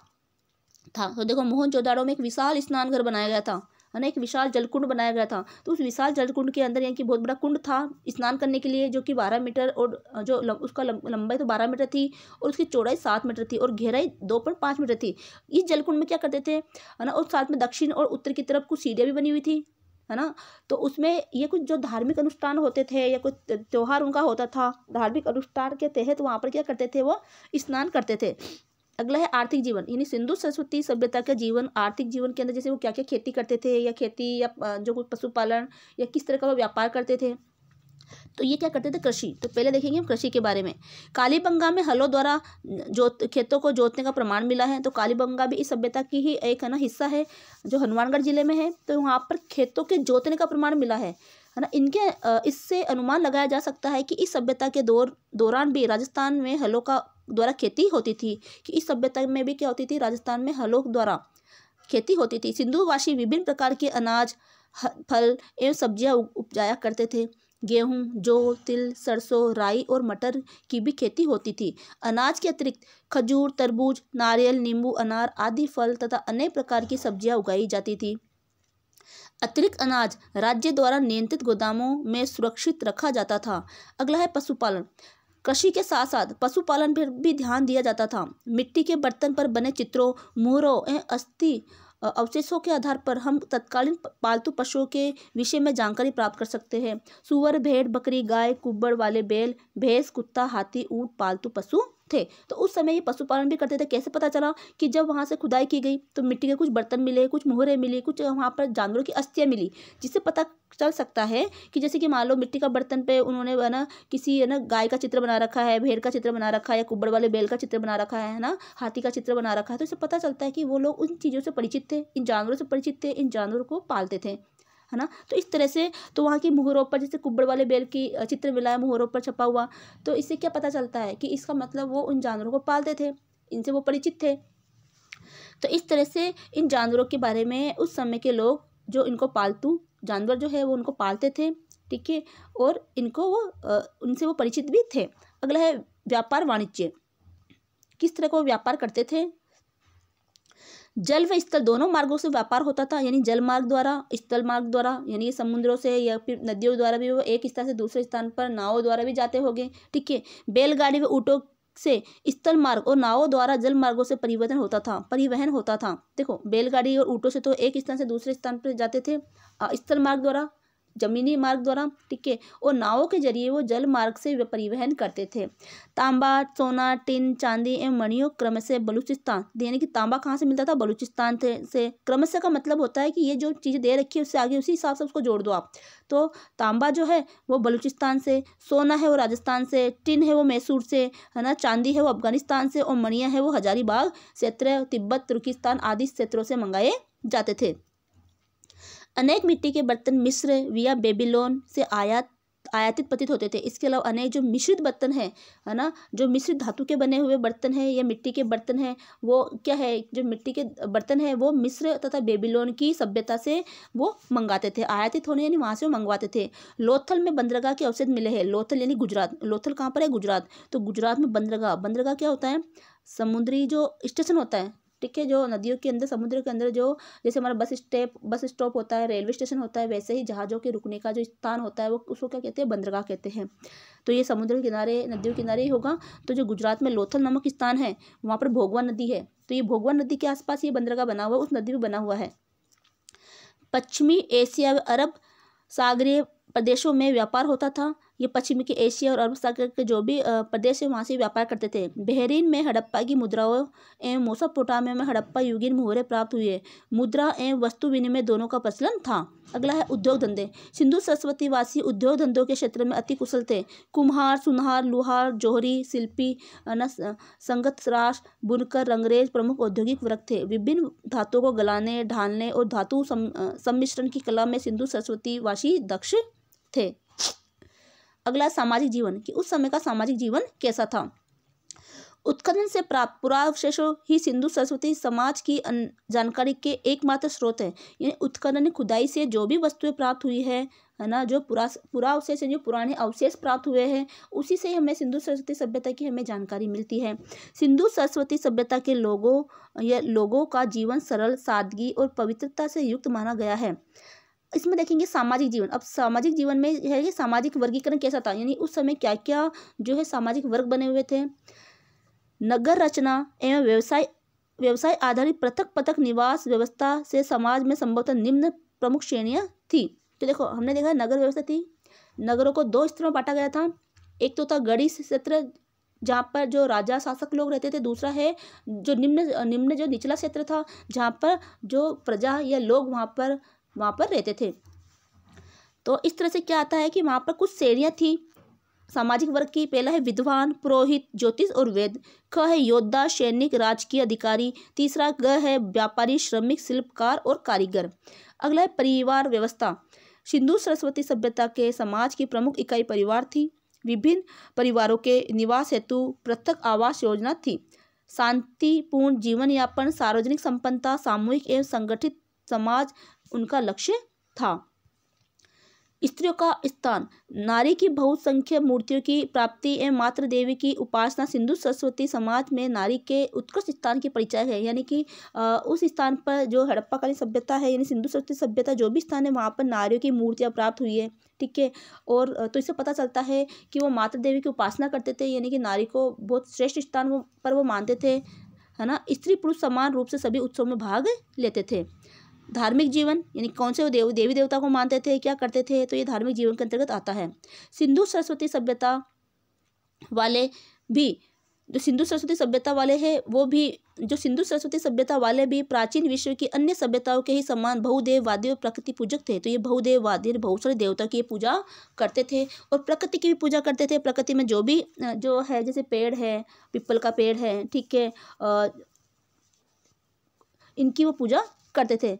था। तो देखो मोहनजोदाड़ो में एक विशाल स्नान घर बनाया गया था, है ना, एक विशाल जलकुंड बनाया गया था। तो उस विशाल जलकुंड के अंदर यानी कि बहुत बड़ा कुंड था स्नान करने के लिए, जो कि 12 मीटर और जो उसका लंबाई तो 12 मीटर थी और उसकी चौड़ाई 7 मीटर थी और गहराई 2.5 मीटर थी। इस जलकुंड में क्या करते थे, है ना, और साथ में दक्षिण और उत्तर की तरफ कुछ सीढ़ियाँ भी बनी हुई थी, है ना। तो उसमें ये कुछ जो धार्मिक अनुष्ठान होते थे या कुछ त्योहार उनका होता था, धार्मिक अनुष्ठान के तहत वहाँ पर क्या करते थे, वो स्नान करते थे। अगला है आर्थिक जीवन, यानी सिंधु सरस्वती सभ्यता का जीवन, आर्थिक जीवन के अंदर जैसे वो क्या क्या खेती करते थे या खेती या जो कुछ पशुपालन या किस तरह का वो व्यापार करते थे। तो ये क्या करते थे, कृषि। तो पहले देखेंगे हम कृषि के बारे में। कालीबंगा में हलों द्वारा खेतों को जोतने का प्रमाण मिला है। तो कालीबंगा भी इस सभ्यता की ही एक, है ना, हिस्सा है जो हनुमानगढ़ जिले में है। तो वहाँ पर खेतों के जोतने का प्रमाण मिला है ना। इनके इससे अनुमान लगाया जा सकता है कि इस सभ्यता के दौरान भी राजस्थान में हलों का द्वारा खेती होती थी, कि इस सभ्यता में भी क्या होती थी, राजस्थान में हलों द्वारा खेती होती थी। सिंधुवासी विभिन्न प्रकार के अनाज, फल एवं सब्जियां उपजाया करते थे। गेहूं, जौ, तिल, सरसों, राई और मटर की भी खेती होती थी। अनाज के अतिरिक्त खजूर, तरबूज, नारियल, नींबू, अनार आदि फल तथा अनेक प्रकार की सब्जियां उगाई जाती थी। अतिरिक्त अनाज राज्य द्वारा नियंत्रित गोदामों में सुरक्षित रखा जाता था। अगला है पशुपालन। कृषि के साथ साथ पशुपालन पर भी ध्यान दिया जाता था। मिट्टी के बर्तन पर बने चित्रों, मुहरों एवं अस्थि अवशेषों के आधार पर हम तत्कालीन पालतू पशुओं के विषय में जानकारी प्राप्त कर सकते हैं। सुअर, भेड़, बकरी, गाय, कुब्बड़ वाले बैल, भैंस, कुत्ता, हाथी, ऊंट पालतू पशु थे। तो उस समय ये पशुपालन भी करते थे। कैसे पता चला कि जब वहां से खुदाई की गई तो मिट्टी के कुछ बर्तन मिले, कुछ मुहरें मिली, कुछ वहां पर जानवरों की अस्थियां मिली, जिससे पता चल सकता है कि जैसे कि मान लो मिट्टी का बर्तन पे उन्होंने, है ना, किसी, है ना, गाय का चित्र बना रखा है, भेड़ का चित्र बना रखा है, या कुब्बड़ वाले बैल का चित्र बना रखा है ना, हाथी का चित्र बना रखा है। तो इससे पता चलता है कि वो लोग उन चीज़ों से परिचित थे, इन जानवरों से परिचित थे, इन जानवरों को पालते थे, है ना। तो इस तरह से तो वहाँ की मुहरों पर जैसे कुब्बड़ वाले बैल की चित्र मिला है, मुहरों पर छपा हुआ, तो इससे क्या पता चलता है कि इसका मतलब वो उन जानवरों को पालते थे, इनसे वो परिचित थे। तो इस तरह से इन जानवरों के बारे में उस समय के लोग जो इनको पालतू जानवर जो है वो उनको पालते थे, ठीक है, और इनको वो उनसे वो परिचित भी थे। अगला है व्यापार वाणिज्य। किस तरह का वो व्यापार करते थे। जल व स्थल दोनों मार्गों से व्यापार होता था, यानी जल मार्ग द्वारा, स्थल मार्ग द्वारा, यानी समुद्रों से या फिर नदियों द्वारा भी वो एक स्थान से दूसरे स्थान पर नावों द्वारा भी जाते होंगे। ठीक है। बैलगाड़ी व ऊँटों से स्थल मार्ग और नावों द्वारा जल मार्गों से परिवहन होता था। देखो, बैलगाड़ी और ऊँटों से तो एक स्थान से दूसरे स्थान पर जाते थे स्थल मार्ग द्वारा, जमीनी मार्ग द्वारा। ठीक है। और नावों के जरिए वो जल मार्ग से परिवहन करते थे। तांबा, सोना, टिन, चांदी एवं मणियों क्रमशः बलूचिस्तान, यानी कि तांबा कहाँ से मिलता था? बलूचिस्तान से। क्रमशः का मतलब होता है कि ये जो चीज़ें दे रखी है उससे आगे उसी हिसाब से उसको जोड़ दो आप। तो तांबा जो है वो बलूचिस्तान से, सोना है वो राजस्थान से, टिन है वो मैसूर से, है ना, चांदी है वो अफगानिस्तान से, और मणियाँ है वो हजारीबाग क्षेत्र, तिब्बत, तुर्किस्तान आदि क्षेत्रों से मंगाए जाते थे। अनेक मिट्टी के बर्तन मिस्र या बेबीलोन से आयातित प्रतीत होते थे। इसके अलावा अनेक जो मिश्रित बर्तन है ना, जो मिश्रित धातु के बने हुए बर्तन है या मिट्टी के बर्तन है, वो क्या है, जो मिट्टी के बर्तन है वो मिस्र तथा बेबीलोन की सभ्यता से वो मंगाते थे, आयातित होने यानी वहाँ से वो मंगवाते थे। लोथल में बंदरगाह के अवशेष मिले हैं। लोथल यानी गुजरात, लोथल कहाँ पर है? गुजरात। तो गुजरात में बंदरगाह क्या होता है? समुद्री जो स्टेशन होता है। ठीक है। जो नदियों के अंदर, समुद्र के अंदर जो, जैसे हमारा बस स्टॉप होता है, रेलवे स्टेशन होता है, वैसे ही जहाज़ों के रुकने का जो स्थान होता है वो उसको क्या कहते हैं? बंदरगाह कहते हैं। तो ये समुद्र के किनारे, नदियों के किनारे ही होगा। तो जो गुजरात में लोथल नामक स्थान है वहाँ पर भोगवा नदी है। तो ये भोगवा नदी के आसपास ये बंदरगाह बना हुआ है, उस नदी में बना हुआ है। पश्चिमी एशिया व अरब सागरीय प्रदेशों में व्यापार होता था। ये पश्चिमी के एशिया और अरब सागर के जो भी प्रदेश है वहाँ से व्यापार करते थे। बहरीन में हड़प्पा की मुद्राओं एवं मेसोपोटामिया में हड़प्पा युगीन मुहरे प्राप्त हुए। मुद्रा एवं वस्तु विनिमय दोनों का प्रचलन था। अगला है उद्योग धंधे। सिंधु सरस्वती वासी उद्योग धंधों के क्षेत्र में अति कुशल थे। कुम्हार, सुनहार, लुहार, जोहरी, शिल्पी, संगतराश, बुनकर, रंगरेज प्रमुख औद्योगिक वर्ग थे। विभिन्न धातुओं को गलाने, ढालने और धातु सम्मिश्रण की कला में सिंधु सरस्वती वासी दक्ष थे। अगला सामाजिक जीवन, कि उस समय का सामाजिक जीवन कैसा था। उत्खनन से प्राप्त पुरावशेषों ही सिंधु सरस्वती समाज की जानकारी के एकमात्र स्रोत है। यानी उत्खनन, खुदाई से जो भी वस्तुएं प्राप्त हुई है ना, जो पुरावशेष, जो पुराने अवशेष प्राप्त हुए हैं, उसी से हमें सिंधु सरस्वती सभ्यता की हमें जानकारी मिलती है। सिंधु सरस्वती सभ्यता के लोगों का जीवन सरल, सादगी और पवित्रता से युक्त माना गया है। इसमें देखेंगे सामाजिक जीवन। अब सामाजिक जीवन में है कि सामाजिक वर्गीकरण कैसा था, यानी उस समय क्या क्या जो है सामाजिक वर्ग बने हुए थे। नगर रचना एवं व्यवसाय आधारित पृथक निवास व्यवस्था से समाज में संभवतः निम्न प्रमुख श्रेणियां थी। तो देखो, हमने देखा नगर व्यवस्था थी। नगरों को दो स्तरों में बांटा गया था। एक तो था गढ़ी क्षेत्र जहाँ पर जो राजा शासक लोग रहते थे, दूसरा है जो निम्न जो निचला क्षेत्र था जहाँ पर जो प्रजा या लोग वहाँ पर रहते थे। तो इस तरह से क्या आता है कि वहाँ पर कुछ श्रेणियाँ थी सामाजिक वर्ग की। पहला है विद्वान, पुरोहित, ज्योतिष और वैद्य। ख है योद्धा, सैनिक, राजकीय अधिकारी। तीसरा ग है व्यापारी, श्रमिक, शिल्पकार और कारीगर। अगला है परिवार व्यवस्था। सिंधु सरस्वती सभ्यता के समाज की प्रमुख इकाई परिवार थी। विभिन्न परिवारों के निवास हेतु पृथक आवास योजना थी। शांतिपूर्ण जीवन यापन, सार्वजनिक संपन्नता, सामूहिक एवं संगठित समाज उनका लक्ष्य था। स्त्रियों का स्थान। नारी की बहुसंख्य मूर्तियों की प्राप्ति एवं मातृ देवी की उपासना सिंधु सरस्वती समाज में नारी के उत्कृष्ट स्थान की परिचय है। यानी कि उस स्थान पर जो हड़प्पाकालीन सभ्यता है, यानी सिंधु सरस्वती सभ्यता जो भी स्थान है वहाँ पर नारियों की मूर्तियाँ प्राप्त हुई है। ठीक है। और तो इससे पता चलता है कि वो मातृ देवी की उपासना करते थे, यानी कि नारी को बहुत श्रेष्ठ स्थान पर वो मानते थे, है ना। स्त्री पुरुष समान रूप से सभी उत्सवों में भाग लेते थे। धार्मिक जीवन, यानी कौन से वो देवी देवता को मानते थे, क्या करते थे, तो ये धार्मिक जीवन के अंतर्गत आता है। सिंधु सरस्वती सभ्यता वाले भी जो सिंधु सरस्वती सभ्यता वाले भी प्राचीन विश्व की अन्य सभ्यताओं के ही समान बहुदेववादी और प्रकृति पूजक थे। तो ये बहुदेववादी, बहुत सारे देवता की पूजा करते थे और प्रकृति की भी पूजा करते थे। प्रकृति में जो भी जो है, जैसे पेड़ है, पीपल का पेड़ है, ठीक है, इनकी वो पूजा करते थे।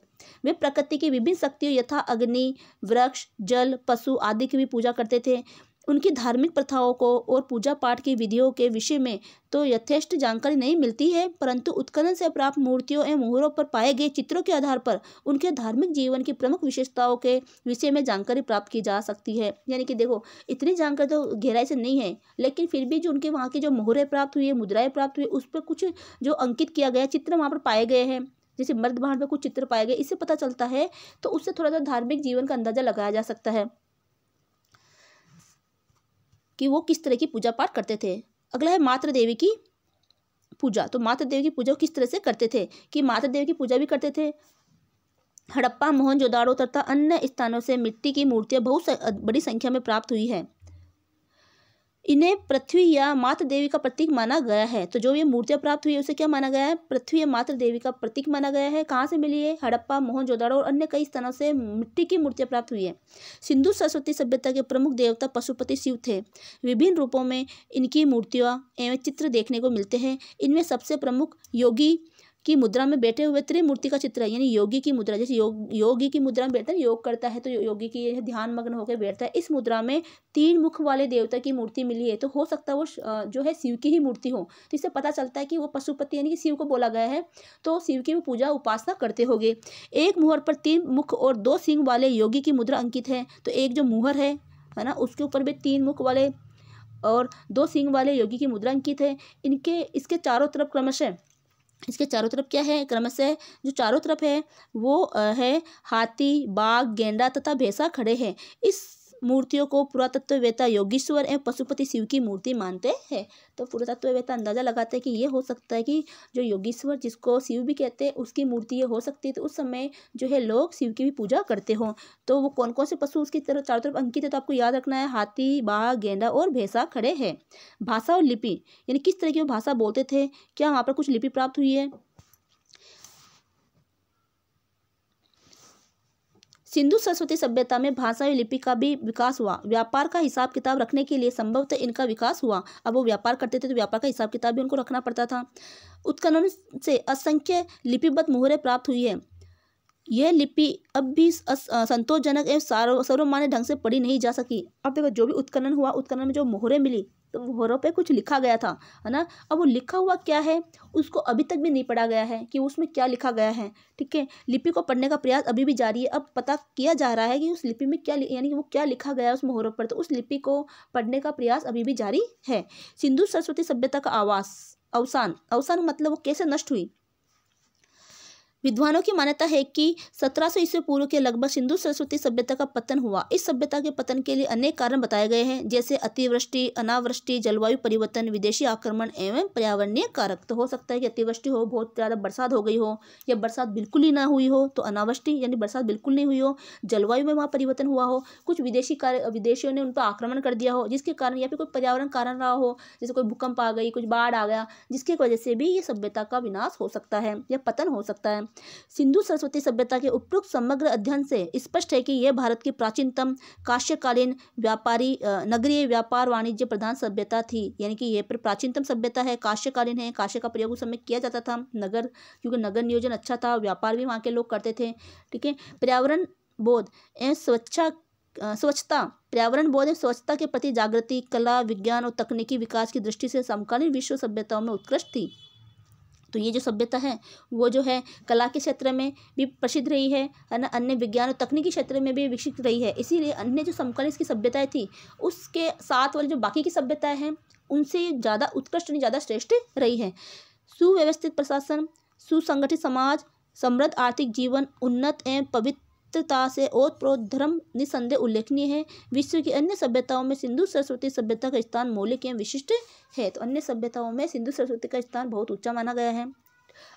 वे प्रकृति की विभिन्न शक्तियों यथा अग्नि, वृक्ष, जल, पशु आदि की भी पूजा करते थे। उनकी धार्मिक प्रथाओं को और पूजा पाठ की विधियों के विषय में तो यथेष्ट जानकारी नहीं मिलती है, परंतु उत्खनन से प्राप्त मूर्तियों एवं मुहरों पर पाए गए चित्रों के आधार पर उनके धार्मिक जीवन की प्रमुख विशेषताओं के विषय में जानकारी प्राप्त की जा सकती है। यानी कि देखो, इतनी जानकारी तो गहराई से नहीं है, लेकिन फिर भी जो उनके वहाँ की जो मुहरें प्राप्त हुई है, मुद्राएं प्राप्त हुई, उस पर कुछ जो अंकित किया गया, चित्र वहाँ पर पाए गए हैं, जैसे मर्द भांड पे कुछ चित्र पाए गए, इससे पता चलता है। तो उससे थोड़ा सा धार्मिक जीवन का अंदाजा लगाया जा सकता है कि वो किस तरह की पूजा पाठ करते थे। अगला है मातृ देवी की पूजा। तो मातृ देवी की पूजा किस तरह से करते थे कि मातृ देवी की पूजा भी करते थे। हड़प्पा, मोहनजोदाड़ो तथा अन्य स्थानों से मिट्टी की मूर्तियां बहुत बड़ी संख्या में प्राप्त हुई है। इन्हें पृथ्वी या मातृ देवी का प्रतीक माना गया है। तो जो ये मूर्तियां प्राप्त हुई है उसे क्या माना गया है, पृथ्वी या मातृ देवी का प्रतीक माना गया है। कहाँ से मिली है, हड़प्पा, मोहनजोदाड़ो और अन्य कई स्थानों से मिट्टी की मूर्तियां प्राप्त हुई है। सिंधु सरस्वती सभ्यता के प्रमुख देवता पशुपति शिव थे। विभिन्न रूपों में इनकी मूर्तियां एवं चित्र देखने को मिलते हैं। इनमें सबसे प्रमुख योगी की मुद्रा में बैठे हुए त्रिमूर्ति का चित्र है, यानी योगी की मुद्रा। जैसे योगी की मुद्रा में बैठता है, योग करता है तो योगी की ध्यान मग्न होकर बैठता है। इस मुद्रा में 3 मुख वाले देवता की मूर्ति मिली है। तो हो सकता है वो जो है शिव की ही मूर्ति हो। तो इससे पता चलता है कि वो पशुपति यानी कि शिव को बोला गया है, तो शिव की वो पूजा उपासना करते होंगे। एक मुहर पर 3 मुख और 2 सिंह वाले योगी की मुद्रा अंकित है। तो एक जो मुहर है ना, उसके ऊपर भी 3 मुख वाले और 2 सिंह वाले योगी की मुद्रा अंकित है। इसके चारों तरफ क्रमशः, इसके चारों तरफ क्या है, क्रमशः जो चारों तरफ है वो है हाथी, बाघ, गेंडा तथा भैंसा खड़े हैं। इस मूर्तियों को पुरातत्ववेत्ता योगीश्वर एवं पशुपति शिव की मूर्ति मानते हैं। तो पुरातत्ववेत्ता अंदाजा लगाते हैं कि ये हो सकता है कि जो योगीश्वर, जिसको शिव भी कहते हैं, उसकी मूर्ति ये हो सकती है। तो उस समय जो है लोग शिव की भी पूजा करते हों। तो वो कौन कौन से पशु उसकी तरफ चारों तरफ अंकित है, तो आपको याद रखना है हाथी, बाघ, गेंडा और भैंसा खड़े हैं। भाषा और लिपि, यानी किस तरह की वो भाषा बोलते थे, क्या वहाँ पर कुछ लिपि प्राप्त हुई है। सिंधु सरस्वती सभ्यता में भाषा और लिपि का भी विकास हुआ। व्यापार का हिसाब किताब रखने के लिए संभवतः इनका विकास हुआ। अब वो व्यापार करते थे तो व्यापार का हिसाब किताब भी उनको रखना पड़ता था। उत्खनन से असंख्य लिपिबद्ध मोहरें प्राप्त हुई है। यह लिपि अब भी संतोषजनक एवं सर्वमान्य ढंग से पढ़ी नहीं जा सकी। अब देखो जो भी उत्खनन हुआ, उत्खनन में जो मोहरें मिली तो मोहरों पे कुछ लिखा गया था, है ना। अब वो लिखा हुआ क्या है उसको अभी तक भी नहीं पढ़ा गया है कि उसमें क्या लिखा गया है। ठीक है, लिपि को पढ़ने का प्रयास अभी भी जारी है। अब पता किया जा रहा है कि उस लिपि में क्या, यानी कि वो क्या लिखा गया है उस मोहरों पर। तो उस लिपि को पढ़ने का प्रयास अभी भी जारी है। सिंधु सरस्वती सभ्यता का अवसान मतलब वो कैसे नष्ट हुई। विद्वानों की मान्यता है कि 1700 ईस्वी पूर्व के लगभग सिंधु सरस्वती सभ्यता का पतन हुआ। इस सभ्यता के पतन के लिए अनेक कारण बताए गए हैं, जैसे अतिवृष्टि, अनावृष्टि, जलवायु परिवर्तन, विदेशी आक्रमण एवं पर्यावरणीय कारक। तो हो सकता है कि अतिवृष्टि हो, बहुत ज़्यादा बरसात हो गई हो, या बरसात बिल्कुल ही ना हुई हो तो अनावृष्टि यानी बरसात बिल्कुल नहीं हुई हो, जलवायु में वहाँ परिवर्तन हुआ हो, कुछ विदेशियों ने उन पर आक्रमण कर दिया हो जिसके कारण, या फिर कोई पर्यावरण कारण रहा हो, जैसे कोई भूकंप आ गई, कुछ बाढ़ आ गया, जिसकी वजह से भी ये सभ्यता का विनाश हो सकता है या पतन हो सकता है। सिंधु सरस्वती सभ्यता के उपरोक्त समग्र अध्ययन से स्पष्ट है कि यह भारत की प्राचीनतम काश्यकालीन नगरीय व्यापार वाणिज्य प्रधान सभ्यता थी। यानी कि यह प्राचीनतम सभ्यता है, काश्यकालीन है। काश्य का प्रयोग उस समय किया जाता था, नगर, क्योंकि नगर नियोजन अच्छा था, व्यापार भी वहाँ के लोग करते थे। ठीक है, पर्यावरण बोध एवं स्वच्छता के प्रति जागृति, कला, विज्ञान और तकनीकी विकास की दृष्टि से समकालीन विश्व सभ्यताओं में उत्कृष्ट थी। तो ये जो सभ्यता है वो जो है कला के क्षेत्र में भी प्रसिद्ध रही है ना, अन्य विज्ञान और तकनीकी क्षेत्र में भी विकसित रही है। इसीलिए अन्य जो समकालीन इसकी सभ्यताएं थी उसके साथ वाली जो बाकी की सभ्यताएं हैं उनसे ज़्यादा उत्कृष्ट नहीं, ज़्यादा श्रेष्ठ रही है। सुव्यवस्थित प्रशासन, सुसंगठित समाज, समृद्ध आर्थिक जीवन, उन्नत एवं पवित्रता से ओतप्रोत धर्म निसंदेह उल्लेखनीय है। विश्व की अन्य सभ्यताओं में सिंधु सरस्वती सभ्यता का स्थान मौलिक एवं विशिष्ट है। तो अन्य सभ्यताओं में सिंधु सरस्वती का स्थान बहुत ऊंचा माना गया है।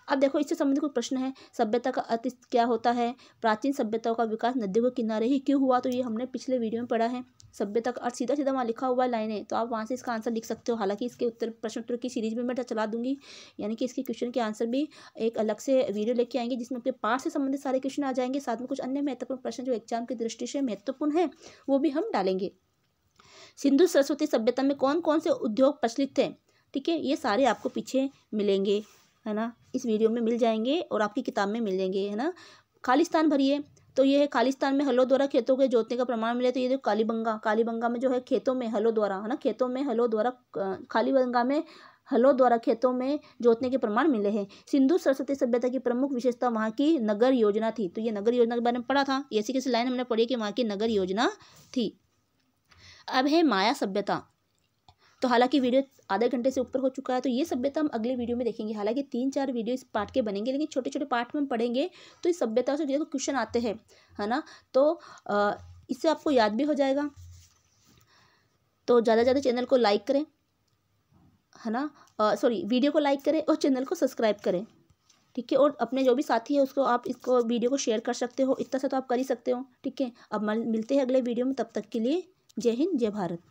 अब देखो इससे संबंधित कुछ प्रश्न है। सभ्यता का अर्थ क्या होता है। प्राचीन सभ्यताओं का विकास नदियों के किनारे ही क्यों हुआ। तो ये हमने पिछले वीडियो में पढ़ा है। सभ्यता का अर्थ सीधा सीधा वहाँ लिखा हुआ लाइनें, तो आप वहाँ से इसका आंसर लिख सकते हो। हालांकि इसके प्रश्न उत्तर की सीरीज में मैं चला दूंगी, यानी कि इसके क्वेश्चन के आंसर भी एक अलग से वीडियो लेके आएंगे जिसमें आपके पाठ से संबंधित सारे क्वेश्चन आ जाएंगे। साथ में कुछ अन्य महत्वपूर्ण प्रश्न जो एग्जाम की दृष्टि से महत्वपूर्ण है वो भी हम डालेंगे। सिंधु सरस्वती सभ्यता में कौन कौन से उद्योग प्रचलित थे, ठीक है, ये सारे आपको पीछे मिलेंगे, है ना, इस वीडियो में मिल जाएंगे और आपकी किताब में मिल जाएंगे, है ना। खालिस्तान भरिए, तो ये है खालिस्तान में हलों द्वारा खेतों के जोतने का प्रमाण मिले। तो ये जो कालीबंगा में जो है खेतों में हलों द्वारा, है ना, खेतों में हलों द्वारा, कालीबंगा में हलों द्वारा खेतों में जोतने के प्रमाण मिले हैं। सिंधु सरस्वती सभ्यता की प्रमुख विशेषता वहाँ की नगर योजना थी। तो ये नगर योजना के बारे में पढ़ा था, ऐसी कैसी लाइन हमने पढ़ी कि वहाँ की नगर योजना थी। अब है माया सभ्यता। तो हालांकि वीडियो आधे घंटे से ऊपर हो चुका है, तो ये सभ्यता हम अगले वीडियो में देखेंगे। हालांकि 3-4 वीडियो इस पार्ट के बनेंगे, लेकिन छोटे छोटे पार्ट में हम पढ़ेंगे तो इस सभ्यता से देखो क्वेश्चन आते हैं, है ना। तो इससे आपको याद भी हो जाएगा। तो ज़्यादा से ज़्यादा चैनल को लाइक करें, है ना, सॉरी वीडियो को लाइक करें और चैनल को सब्सक्राइब करें, ठीक है। और अपने जो भी साथी है उसको आप इसको वीडियो को शेयर कर सकते हो, इतना सा तो आप कर ही सकते हो, ठीक है। अब मिलते हैं अगले वीडियो में, तब तक के लिए जय हिंद जय भारत।